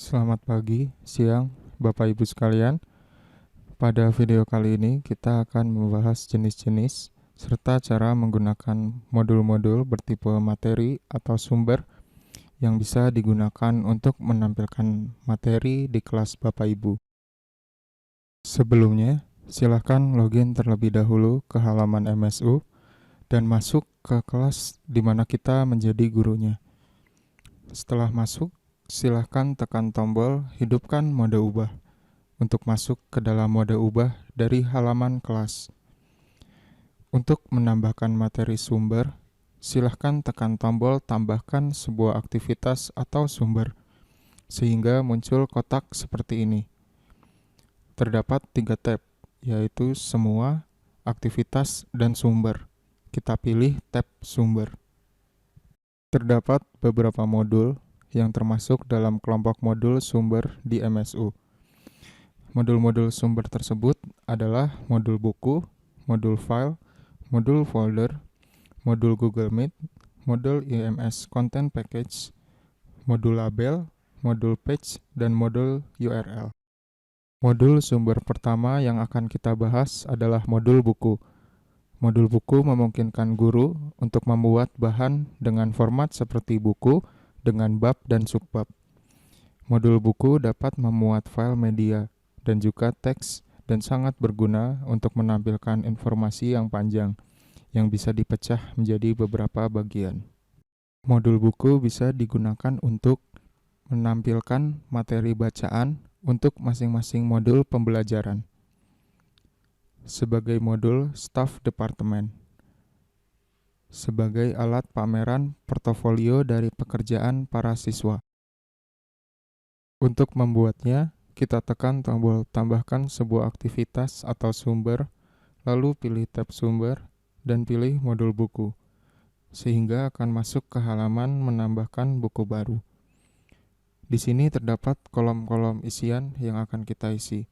Selamat pagi, siang, Bapak Ibu sekalian. Pada video kali ini kita akan membahas jenis-jenis serta cara menggunakan modul-modul bertipe materi atau sumber yang bisa digunakan untuk menampilkan materi di kelas Bapak Ibu. Sebelumnya, silakan login terlebih dahulu ke halaman MSU dan masuk ke kelas di mana kita menjadi gurunya. Setelah masuk, silahkan tekan tombol hidupkan mode ubah untuk masuk ke dalam mode ubah dari halaman kelas. Untuk menambahkan materi sumber, silahkan tekan tombol tambahkan sebuah aktivitas atau sumber, sehingga muncul kotak seperti ini. Terdapat 3 tab, yaitu semua, aktivitas, dan sumber. Kita pilih tab sumber. Terdapat beberapa modul yang termasuk dalam kelompok modul sumber di MSU. Modul-modul sumber tersebut adalah modul buku, modul file, modul folder, modul Google Meet, modul IMS Content Package, modul label, modul page, dan modul URL. Modul sumber pertama yang akan kita bahas adalah modul buku. Modul buku memungkinkan guru untuk membuat bahan dengan format seperti buku dengan bab dan subbab. Modul buku dapat memuat file media dan juga teks dan sangat berguna untuk menampilkan informasi yang panjang yang bisa dipecah menjadi beberapa bagian. Modul buku bisa digunakan untuk menampilkan materi bacaan untuk masing-masing modul pembelajaran. Sebagai modul staf departemen, sebagai alat pameran portofolio dari pekerjaan para siswa. Untuk membuatnya, kita tekan tombol tambahkan sebuah aktivitas atau sumber, lalu pilih tab sumber dan pilih modul buku, sehingga akan masuk ke halaman menambahkan buku baru. Di sini terdapat kolom-kolom isian yang akan kita isi.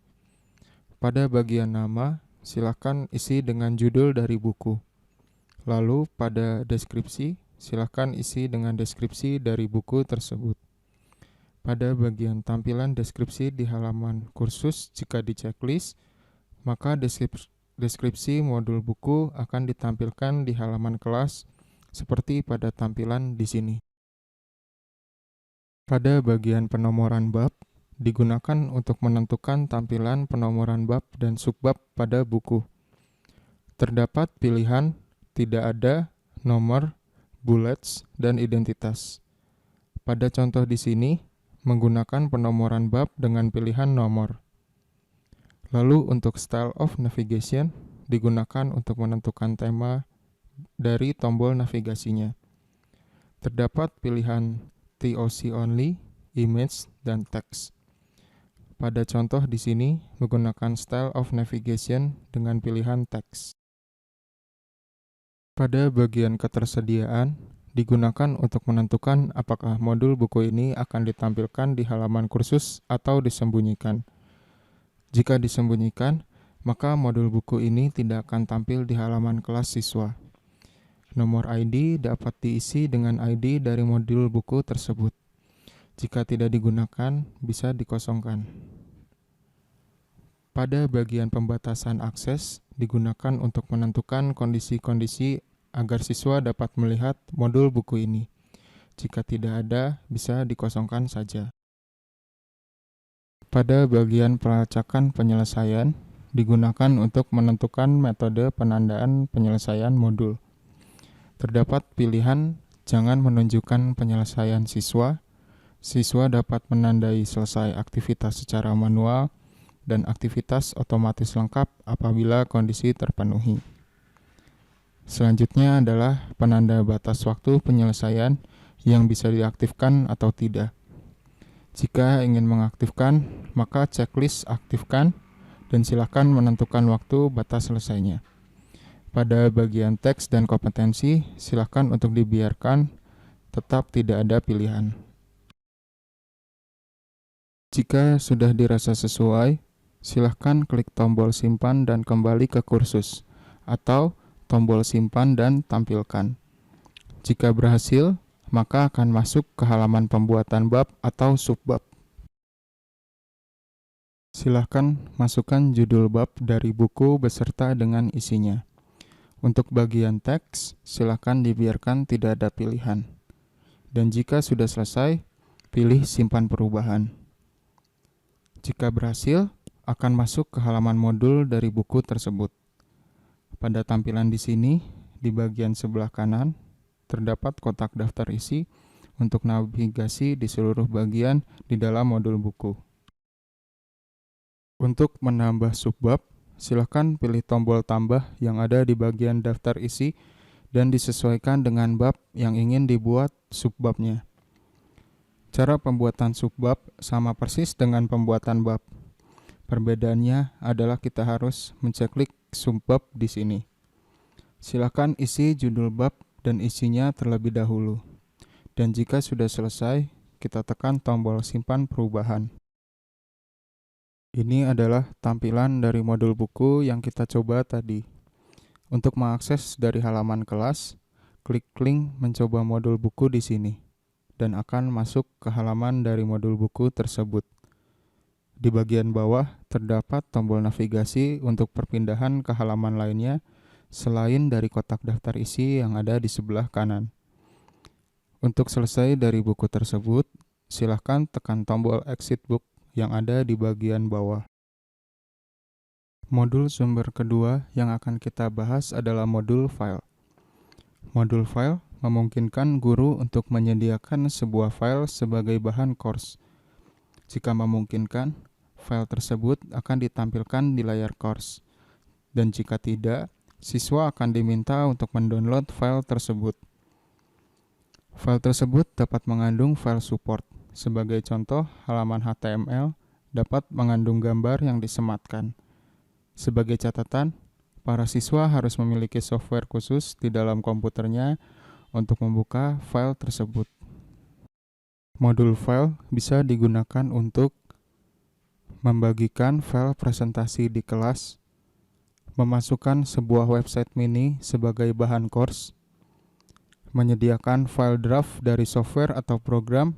Pada bagian nama, silakan isi dengan judul dari buku. Lalu pada deskripsi, silakan isi dengan deskripsi dari buku tersebut. Pada bagian tampilan deskripsi di halaman kursus, jika di checklist, maka deskripsi modul buku akan ditampilkan di halaman kelas seperti pada tampilan di sini. Pada bagian penomoran bab, digunakan untuk menentukan tampilan penomoran bab dan subbab pada buku. Terdapat pilihan tidak ada, nomor, bullets, dan identitas. Pada contoh di sini, menggunakan penomoran bab dengan pilihan nomor. Lalu untuk style of navigation, digunakan untuk menentukan tema dari tombol navigasinya. Terdapat pilihan TOC only, image, dan text. Pada contoh di sini, menggunakan style of navigation dengan pilihan teks. Pada bagian ketersediaan, digunakan untuk menentukan apakah modul buku ini akan ditampilkan di halaman kursus atau disembunyikan. Jika disembunyikan, maka modul buku ini tidak akan tampil di halaman kelas siswa. Nomor ID dapat diisi dengan ID dari modul buku tersebut. Jika tidak digunakan, bisa dikosongkan. Pada bagian pembatasan akses, digunakan untuk menentukan kondisi-kondisi agar siswa dapat melihat modul buku ini. Jika tidak ada, bisa dikosongkan saja. Pada bagian pelacakan penyelesaian, digunakan untuk menentukan metode penandaan penyelesaian modul. Terdapat pilihan jangan menunjukkan penyelesaian siswa. Siswa dapat menandai selesai aktivitas secara manual dan aktivitas otomatis lengkap apabila kondisi terpenuhi. Selanjutnya adalah penanda batas waktu penyelesaian yang bisa diaktifkan atau tidak. Jika ingin mengaktifkan, maka checklist aktifkan dan silakan menentukan waktu batas selesainya. Pada bagian teks dan kompetensi, silakan untuk dibiarkan, tetap tidak ada pilihan. Jika sudah dirasa sesuai, silakan klik tombol simpan dan kembali ke kursus, atau tombol simpan dan tampilkan. Jika berhasil, maka akan masuk ke halaman pembuatan bab atau subbab. Silahkan masukkan judul bab dari buku beserta dengan isinya. Untuk bagian teks, silahkan dibiarkan tidak ada pilihan. Dan jika sudah selesai, pilih simpan perubahan. Jika berhasil, akan masuk ke halaman modul dari buku tersebut. Pada tampilan di sini, di bagian sebelah kanan, terdapat kotak daftar isi untuk navigasi di seluruh bagian di dalam modul buku. Untuk menambah subbab, silakan pilih tombol tambah yang ada di bagian daftar isi dan disesuaikan dengan bab yang ingin dibuat subbabnya. Cara pembuatan subbab sama persis dengan pembuatan bab. Perbedaannya adalah kita harus menceklik subbab di sini. Silakan isi judul bab dan isinya terlebih dahulu. Dan jika sudah selesai, kita tekan tombol simpan perubahan. Ini adalah tampilan dari modul buku yang kita coba tadi. Untuk mengakses dari halaman kelas, klik link mencoba modul buku di sini dan akan masuk ke halaman dari modul buku tersebut. Di bagian bawah terdapat tombol navigasi untuk perpindahan ke halaman lainnya selain dari kotak daftar isi yang ada di sebelah kanan. Untuk selesai dari buku tersebut, silahkan tekan tombol exit book yang ada di bagian bawah. Modul sumber kedua yang akan kita bahas adalah modul file. Modul file memungkinkan guru untuk menyediakan sebuah file sebagai bahan course. Jika memungkinkan, file tersebut akan ditampilkan di layar course. Dan jika tidak, siswa akan diminta untuk mendownload file tersebut. File tersebut dapat mengandung file support. Sebagai contoh, halaman HTML dapat mengandung gambar yang disematkan. Sebagai catatan, para siswa harus memiliki software khusus di dalam komputernya untuk membuka file tersebut. Modul file bisa digunakan untuk membagikan file presentasi di kelas, memasukkan sebuah website mini sebagai bahan course, menyediakan file draft dari software atau program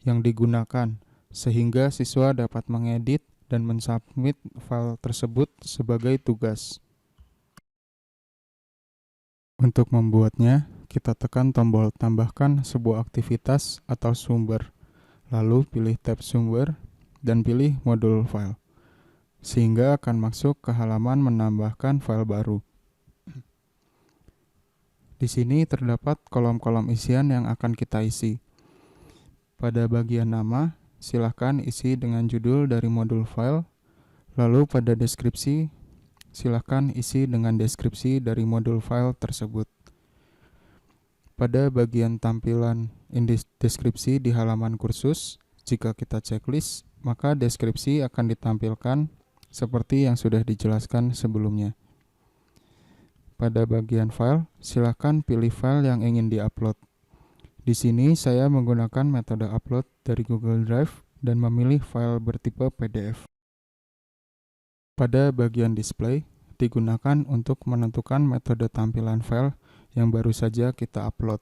yang digunakan sehingga siswa dapat mengedit dan mensubmit file tersebut sebagai tugas. Untuk membuatnya, kita tekan tombol tambahkan sebuah aktivitas atau sumber, lalu pilih tab sumber dan pilih modul file, sehingga akan masuk ke halaman menambahkan file baru. Di sini terdapat kolom-kolom isian yang akan kita isi. Pada bagian nama, silahkan isi dengan judul dari modul file, lalu pada deskripsi, silahkan isi dengan deskripsi dari modul file tersebut. Pada bagian tampilan deskripsi di halaman kursus, jika kita checklist, maka deskripsi akan ditampilkan seperti yang sudah dijelaskan sebelumnya. Pada bagian file, silahkan pilih file yang ingin diupload. Di sini saya menggunakan metode upload dari Google Drive dan memilih file bertipe PDF. Pada bagian display, digunakan untuk menentukan metode tampilan file yang baru saja kita upload.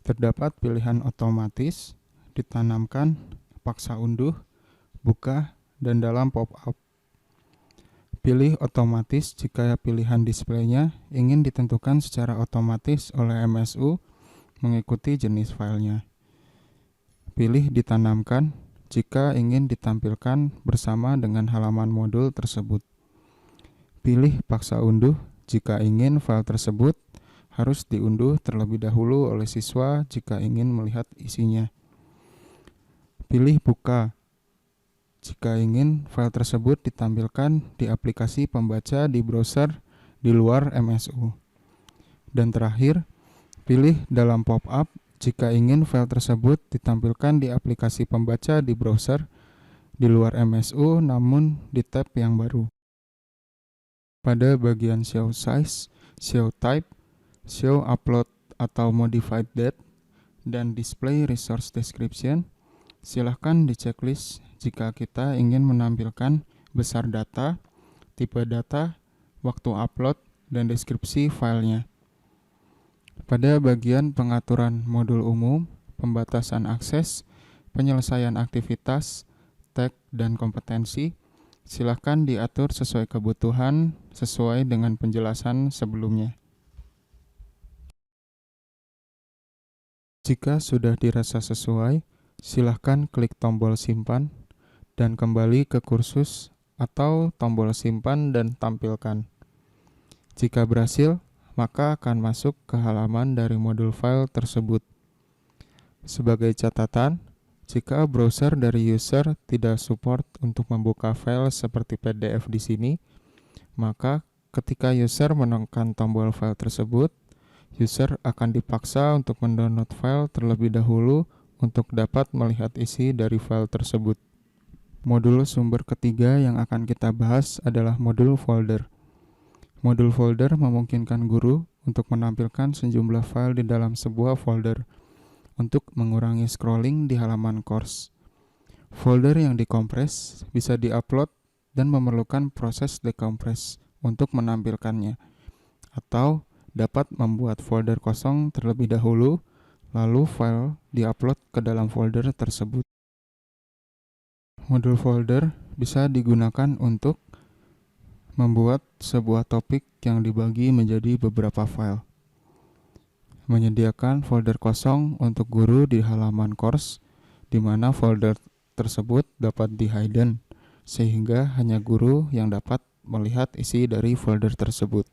Terdapat pilihan otomatis, ditanamkan, paksa unduh, buka, dan dalam pop-up. Pilih otomatis jika pilihan displaynya ingin ditentukan secara otomatis oleh MSU mengikuti jenis filenya. Pilih ditanamkan jika ingin ditampilkan bersama dengan halaman modul tersebut. Pilih paksa unduh jika ingin file tersebut harus diunduh terlebih dahulu oleh siswa jika ingin melihat isinya. Pilih buka jika ingin file tersebut ditampilkan di aplikasi pembaca di browser di luar MSU. Dan terakhir, pilih dalam pop-up jika ingin file tersebut ditampilkan di aplikasi pembaca di browser di luar MSU namun di tab yang baru. Pada bagian show size, show type, show upload atau modified date, dan display resource description, silahkan diceklis jika kita ingin menampilkan besar data, tipe data, waktu upload, dan deskripsi filenya. Pada bagian pengaturan modul umum, pembatasan akses, penyelesaian aktivitas, tag, dan kompetensi, Silahkan diatur sesuai kebutuhan, sesuai dengan penjelasan sebelumnya. Jika sudah dirasa sesuai, silahkan klik tombol simpan dan kembali ke kursus atau tombol simpan dan tampilkan. Jika berhasil, maka akan masuk ke halaman dari modul file tersebut. Sebagai catatan, jika browser dari user tidak support untuk membuka file seperti PDF di sini, maka ketika user menekan tombol file tersebut, user akan dipaksa untuk mendownload file terlebih dahulu untuk dapat melihat isi dari file tersebut. Modul sumber ketiga yang akan kita bahas adalah modul folder. Modul folder memungkinkan guru untuk menampilkan sejumlah file di dalam sebuah folder untuk mengurangi scrolling di halaman course. Folder yang dikompres bisa diupload dan memerlukan proses dekompres untuk menampilkannya, atau dapat membuat folder kosong terlebih dahulu, lalu file diupload ke dalam folder tersebut. Modul folder bisa digunakan untuk membuat sebuah topik yang dibagi menjadi beberapa file. Menyediakan folder kosong untuk guru di halaman course, di mana folder tersebut dapat di-hidden, sehingga hanya guru yang dapat melihat isi dari folder tersebut.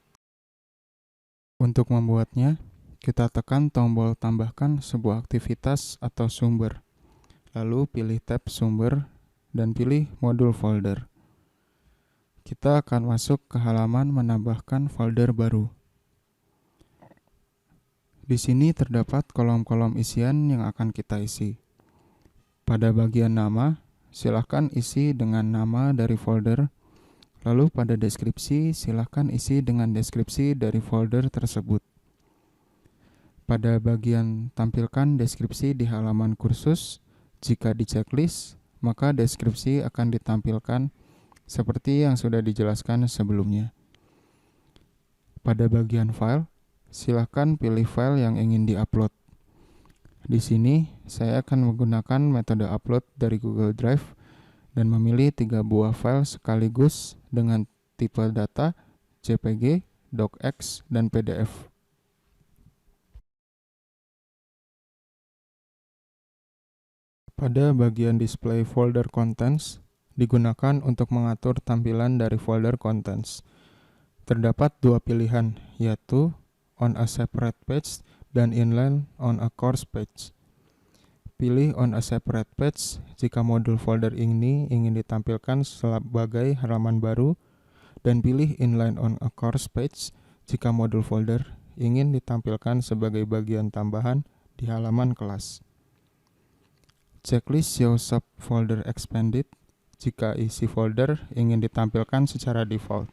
Untuk membuatnya, kita tekan tombol tambahkan sebuah aktivitas atau sumber, lalu pilih tab sumber dan pilih modul folder. Kita akan masuk ke halaman menambahkan folder baru. Di sini terdapat kolom-kolom isian yang akan kita isi. Pada bagian nama, silakan isi dengan nama dari folder. Lalu pada deskripsi, silakan isi dengan deskripsi dari folder tersebut. Pada bagian tampilkan deskripsi di halaman kursus, jika di checklist, maka deskripsi akan ditampilkan seperti yang sudah dijelaskan sebelumnya. Pada bagian file, silakan pilih file yang ingin diupload. Di sini, saya akan menggunakan metode upload dari Google Drive dan memilih 3 buah file sekaligus dengan tipe data JPG, DocX, dan PDF. Pada bagian display folder contents, digunakan untuk mengatur tampilan dari folder contents. Terdapat 2 pilihan, yaitu on a separate page dan inline on a course page. Pilih on a separate page jika modul folder ini ingin ditampilkan sebagai halaman baru, dan pilih inline on a course page jika modul folder ingin ditampilkan sebagai bagian tambahan di halaman kelas. Checklist show subfolder expanded jika isi folder ingin ditampilkan secara default.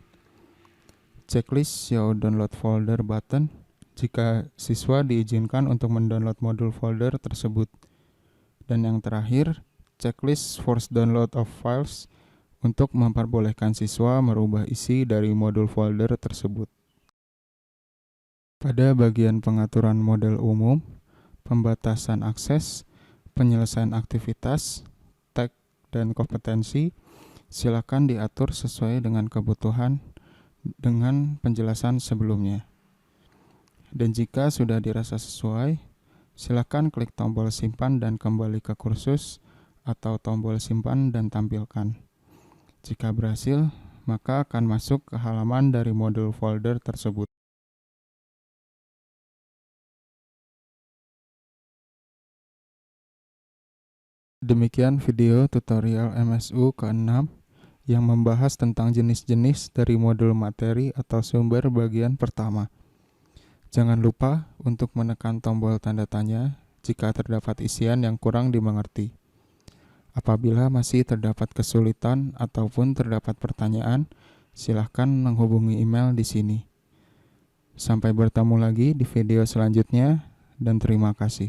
Checklist show download folder button jika siswa diizinkan untuk mendownload modul folder tersebut. Dan yang terakhir, checklist force download of files untuk memperbolehkan siswa merubah isi dari modul folder tersebut. Pada bagian pengaturan model umum, pembatasan akses, penyelesaian aktivitas, tag, dan kompetensi, silakan diatur sesuai dengan kebutuhan dengan penjelasan sebelumnya. Dan jika sudah dirasa sesuai, silakan klik tombol simpan dan kembali ke kursus atau tombol simpan dan tampilkan. Jika berhasil, maka akan masuk ke halaman dari modul folder tersebut. Demikian video tutorial MSU ke-6 yang membahas tentang jenis-jenis dari modul materi atau sumber bagian pertama. Jangan lupa untuk menekan tombol tanda tanya jika terdapat isian yang kurang dimengerti. Apabila masih terdapat kesulitan ataupun terdapat pertanyaan, silahkan menghubungi email di sini. Sampai bertemu lagi di video selanjutnya, dan terima kasih.